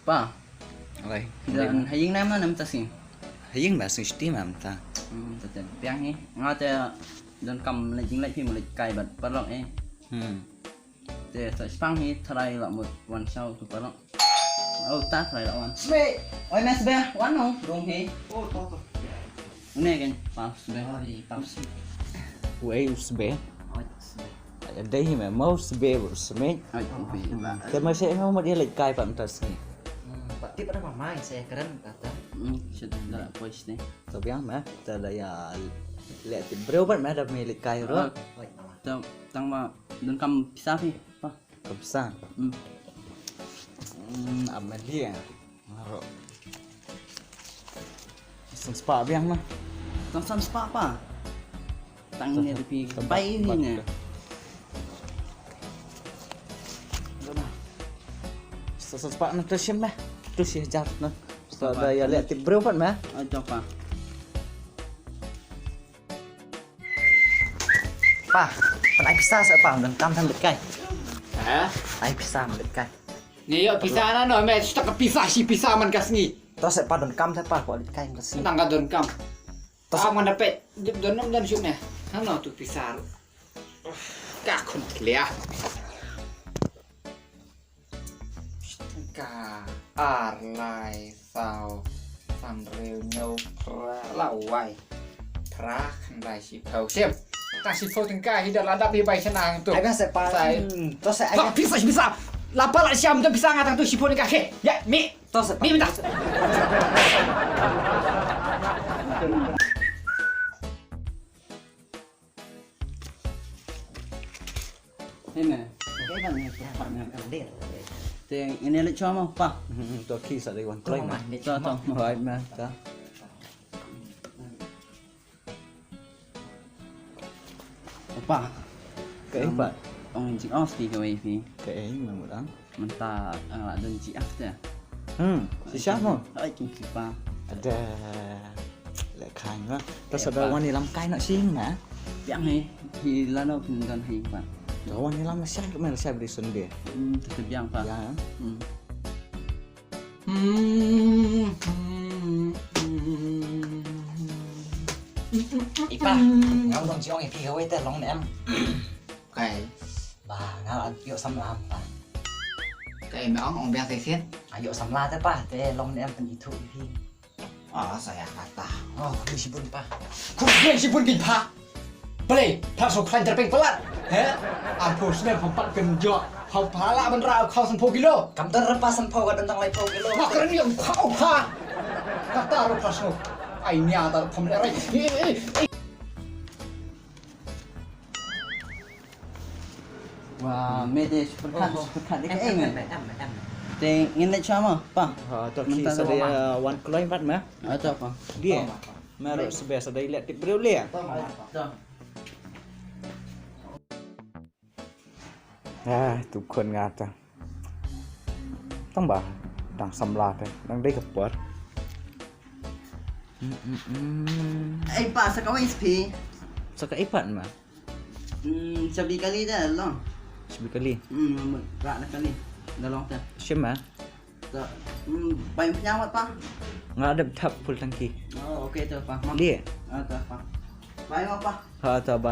Pa. Okay. Dan haying naman nam tasing. Haying ba sung steam am ta. Teten piang ni. Ngate dan kam le jing lai phi mo le kai bat parok Te sa spang hi thrai la một wan sau tu parok. Ta thrai la wan. Be. Oi mes be wan no dong hi. To. Này cái bao sbe đi bao sbe. Way sbe. Ở đây mà mau sbe bro sme. Thế mà sẽ mau mà đi lệch cài phạm thật sih. Berarti pada mama saya keren kata. Sudah pois ni. Tao biết mà, tao đây lệ thì bro bắt mà đập mày lệch cài rồi. Tao tăng mà đơn cầm pizza phi. Pa. Cầm sang. Amma dia. Rồi. Sung spa biết mà. Tang sam spa pa. Tang ni tapi bay ni nè. Sung spa nó terus mà. Terus ya jat nó. Tao đây lệ thì bro bắt mà. Cho pa. Pa, ai bisa saya paham dan kam tham dekai. Hả? Ai bisa dekai. Ni yo pisa na no me stak pisa si pisa man kas ni. Terus saya pa dan kam saya pa ko dekai kasi. Nang ka don kam. Ta man dapat don nom dan syuk ne. Hang no tu pisa. Ka kun lia. Ka arlai sao sam reu nhau pra lau wai. Pra kan dai si phau xem. Ta si phau teng ka hi dah ladap hi bai senang tu. Ai saya pa. Terus saya Tak bisa bisa. Lapar lah siam tu bisa ngatang tu sipon dekat ke. Ya, mi. terus saya pa. Mi minta. Thế nè. Cái bằng này ya pak nak ambil. Te ini le cho mà pa. Tao khi sợ đây còn Tolong play mà. mah. Cho. Rồi mà ta. Pa. Cái bạn. Ông chỉ off đi cái phi. Cái mà một đó. Mình ta là đơn chỉ after. Si siapa? Ai chung si pa. Ada lệ khai nữa. Tao sợ đâu anh đi làm cái nọ xin mà. Piang hi hi la no pin dan hi pa. Đâu anh đi làm sai cái mà sai beri sendiri. Tetap piang pa. Ya. Ipa, ngau dong jiong ipi gawe te long nem. Cái Ba, ngau yuk samla pa. cái mà ông bèn thấy Ayo samla te pa, te long nem pen itu ipi. saya kata. Oh, di sibun pa. Kau beli sipun kita. Beli, pasok klan terpeng pelat. Heh, aku sebenarnya pempat genjot. Kau pala menrau kau 10 kilo. Kam ter repas sempau ka tentang lai pau kilo. Kau keren yang kau pa. Kata ru pasok. Ai nya tar pemlerai. Wah, mede superkan ni cái em nè. Em. Te ini le cho mà pa. Tao khi sợ đây one coin bắt mà. Cho pa. Dia. Mà rồi sebab sợ đây lệ thì beri lệ. Cho. ทุกคนงานจ้ะต้องบ่าดังสำลาดเลยดังได้กับปวด Ai pa sa kawai SP. สักไอ้ปั่นมา Sabi kali dah long. ชีวิตกะลี Rak dah kali. Dah long dah. ใช่ไหม Tak. Baik penyawat pa. งาได้ทับพุลทังคี Oh, okey tu pa. เดี่ย Tu pa. Baik pa. ฮะต่อไป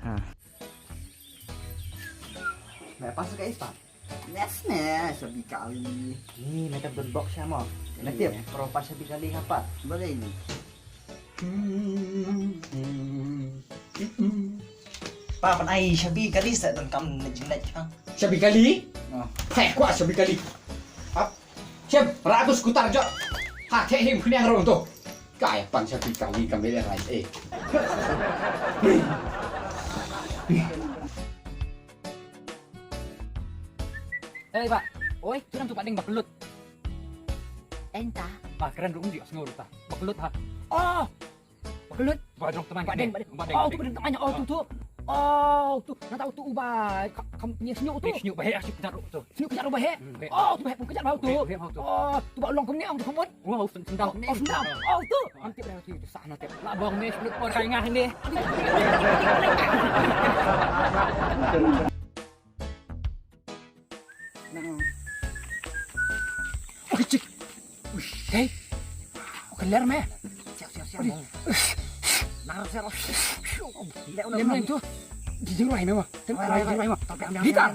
ฮะ Lepas ke Ispat. Next ni sabi kali. Ni macam don box sama. Nanti propas sabi kali apa? Boleh ni. Pa pan ai sabi kali sa don kam najinaj ha. Sabi kali? Heh, kuat sabi kali. Hap. Siap, ratus kutar jot. Ha, teh him kena rong tu. Kai pan sabi kali kami le rai. Eh pak, oi, tu nang tu pading bakelut. Entah. Pak keren rung dia sengur ta. Bakelut ha. Oh. Bakelut. Badong teman pading. Oh, tu pading temannya. Oh, tu. Oh, tu. Nak tahu tu ubah. Kamu punya senyuk tu. Senyuk bahaya asyik kejar tu. Senyuk kejar bahaya. Oh, tu bahaya pun kejar bau tu. Oh, tu bau long kemni tu kamu. Oh, sendang. Oh, sendang. Oh, tu. Nanti dah tu sana tu. Labang ni sebelum kau kaingan ni. keler meh. Siap. Nar siap. Lem lem tu. Jijik rai meh. Rai mah. Kita.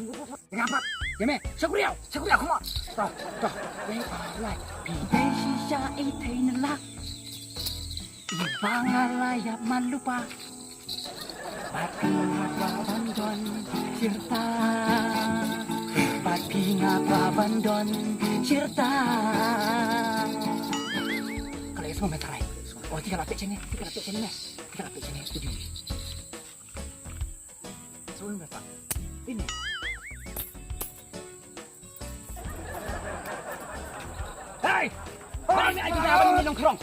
Ngapa? Ya meh. Sakuriau kuma. Toh. Wei alai. Pi dei sisa ai thei nala. Ibangalaya malupa. Patinga babandon sirta. Patinga babandon sirta. Kalau semua meterai. Oh, 3 lapis sini. 3 lapis sini. Setuju. Suruh berapa? Ini. Hei! Ini aja jangan minum kerong.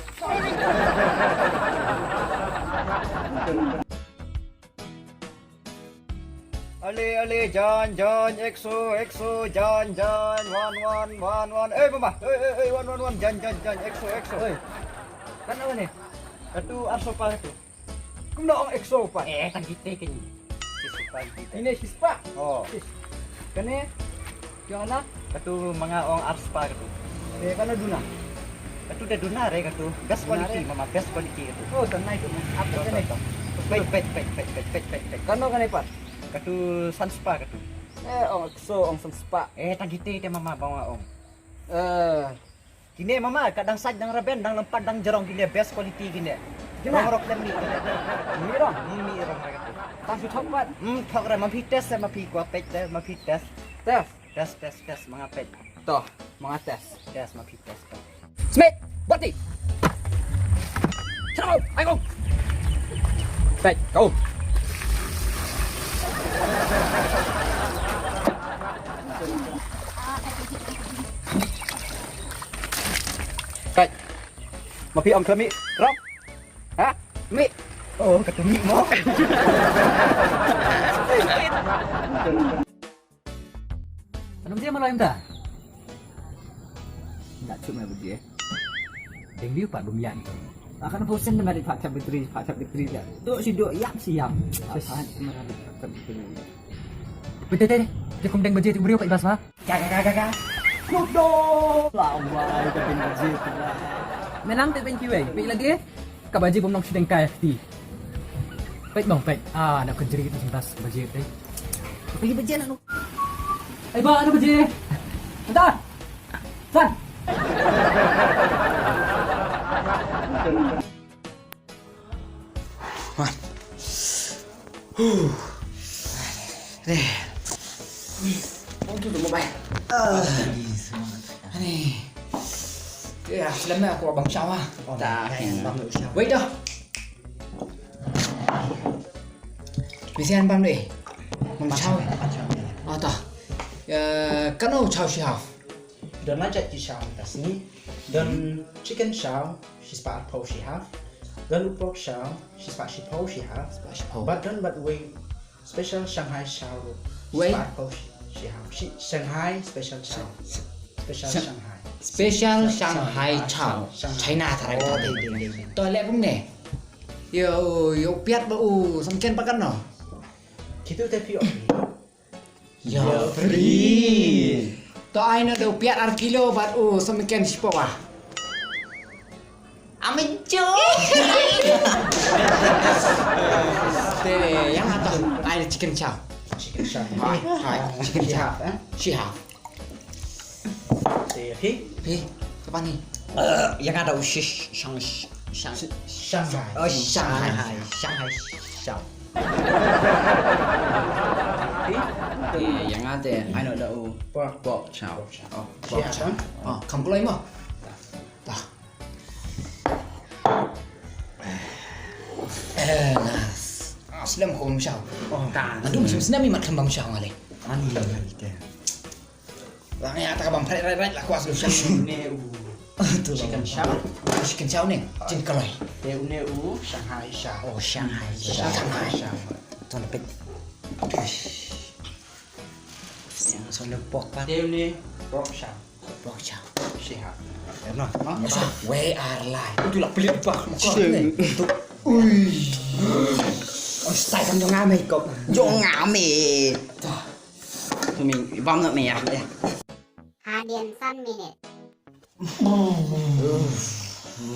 Ali, John, EXO, John, 1. Mama. Hey, 1, John, EXO. Hey. Kan apa nih? Itu arso pa itu. Kumno ang EXO pa. Kan kita kan. Ini sispa. Oh. Kani yang ana katu mga ong arspa katu. Kana duna. Katu da duna re katu. Gas quality, mama best quality katu. Oh, tanay ko. Apa kani ito? Pet. Kano kani pa? Katu sunspa katu. Ong EXO, ong sunspa. Tagiti te mama bawa ong. Kini mama kadang sad dang raben dang lempad dang jerong kini best quality kini. Rong dem ni. Mi rong mereka tu. Tang su thok pat. Thok ra ma phi test ma phi kwa pet de ma phi test. Test mga pet. Toh, mga tes. Test ma phi test. Smith, bati. Chào, anh không? Đây, go. Đây. Ma phi ong kami. Rong. Ha? Mi. Oh, katu mi mo. Anong dia malah dah? Nak cuma begitu. Deng dia pak bumian tu. Akan bosan dengan di Pak Sabitri dah. Duk si duk siap. Sesaat semerah di Pak Sabitri. Betul. Dia kum deng baju tu beriu Pak Ibas mah. Gak. Kudo. Lawai ke ben baju tu lah. Menang tak benci weh. Pik lagi. Ka baju pun nak sedang kai hati. Pik bang, pik. Nak kerja kita cintas baju tu. Pergi baju nak tu. Ba, ada baju. Bentar. San. Itu tu mobile. Ni. Ya, lama aku abang Syah ah. Tak. Wait dah. Bisian bang deh. Bang Syah. Tak. Kan aku Syah Syah. Don najat ci shao das ni. Don chicken shao she's part po she have. Don pork shao she's part she po she have. But wing special Shanghai shao. Wait. Part po she have. Shanghai special shao. Special Shanghai. Special Shanghai Chow. China thay thay. Tôi lẽ cũng nè. Yo piat ba samken pa kan no. Kita tapi Yo free. To ai nó đều piat ar kilo bat samken sipo ba. Amin cu. Te yang atau ai chicken chow. chicken shao. Hai chicken chow. She have. Pi Kapan ni? Yang ada usis Shanghai. Oh, Shanghai Shao. Yang ada, I know dah pork chow. Oh, pork chow. Kamu keluar mah? Dah. Nas. Selam kau Bang Syah. Tak. Aduh, macam ni mat Bang Syah ngale. Ani lah dia. Lang ya tak bang right lah kuas lu Syah. Chicken shao. Chicken chow ni, jin kelai. Shanghai shao. Oh, Shanghai. Tuan pek. Yang soalnya pork pat. Pork shao. Pork chow. She have. No. We are live. Itu lah pelit pak. Itu. Ui. Oh, sai kan jong ngame kok. Jong ngame. Tụi mình vong nữa mẹ. Hadian Sun Minute. mấy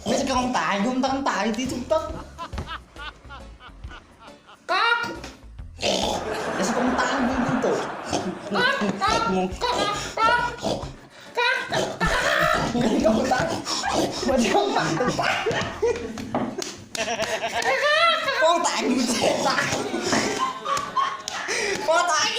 cái con tài không tăng tài tí trung tất cóc để sao con tài đi đi tụ cái con tài mà không bằng con tài con tài như thế tài con tài